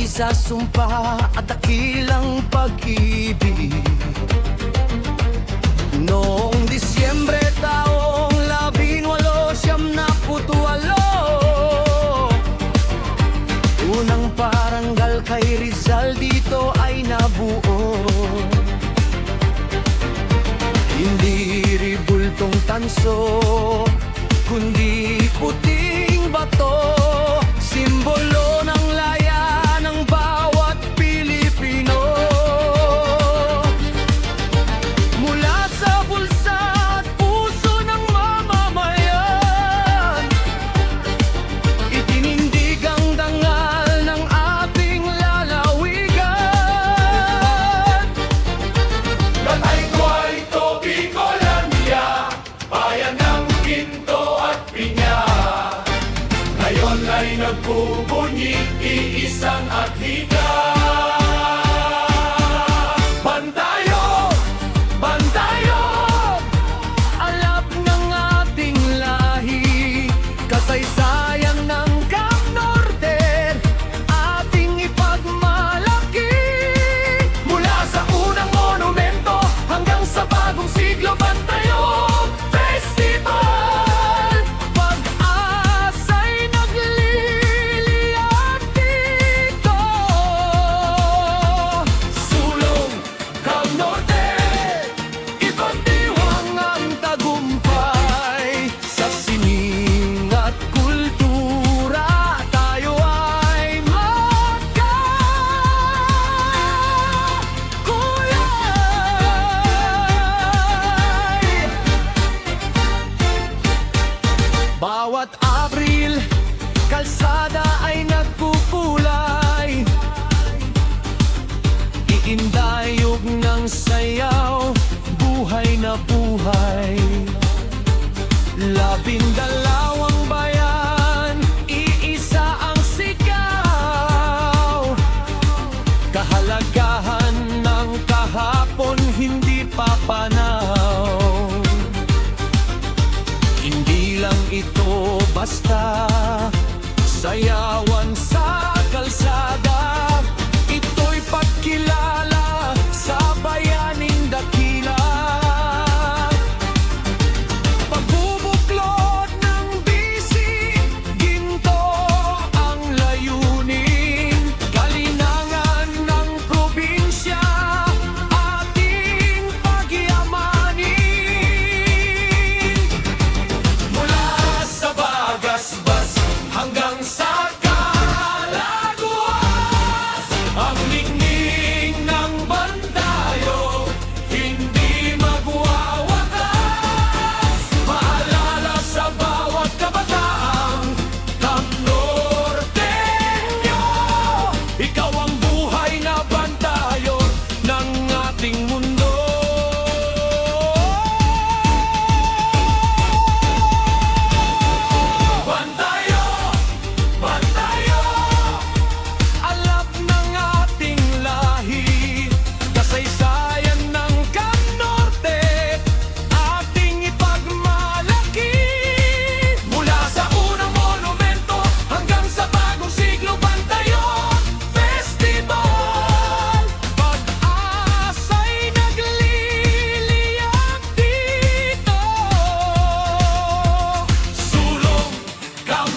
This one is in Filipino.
sa sumpa at dakilang pag-ibig. Noong Disyembre taong 1898, unang parangal kay Rizal dito ay nabuo. Hindi ribultong tanso, kundi puting bato, simbolo ng laya ng bawat Pilipino. Mula sa bulsa at puso ng mamamayan, itinindig ang dangal ng ating lalawigan. Katay Guayto, Bicolandia, bayan ng Ginto at Piña. Ngayon ay nagbubunyi, iisang atlika. Bantayo, Bantayo, alap ng ating lahi, kasaysayan ng Camp Norte, ating ipagmalaki. Mula sa unang monumento hanggang sa bagong siglo, Bantayo Festival. Pag-asa'y nagliliyab dito. Sulong Camp Norte, ibang diwang ang tagumpay. Sa sining at kultura tayo ay magkakulay. Bawat Abril, kalsada ay nagkukulay. Iindayog ng sayaw, buhay na buhay. 12 bayan, iisa ang sigaw. Kahalagahan ng kahapon hindi papanaw. Hindi lang ito basta sayawan sa kalsada, ito'y pagkilala sa bayaning dakila. Pagbubuklod ng bisig, ginto ang layunin. Kalinangan ng probinsya, ating pagyamanin. Mula sa Bagasbas hanggang sa Calaguas, ang ningning ng Bantayo hindi magwawakas. Maalala sa bawat kabataang Camp Norteño, ikaw ang buhay na Bantayo ng ating mundo. Bantayo, Bantayo, alap ng ating lahi, kasaysayan ng Camp Norte, ating ipagmalaki. Mula sa unang monumento hanggang sa bagong siglo, Bantayo Festival. Pag-asa'y nagliliyab dito. Sulong Camp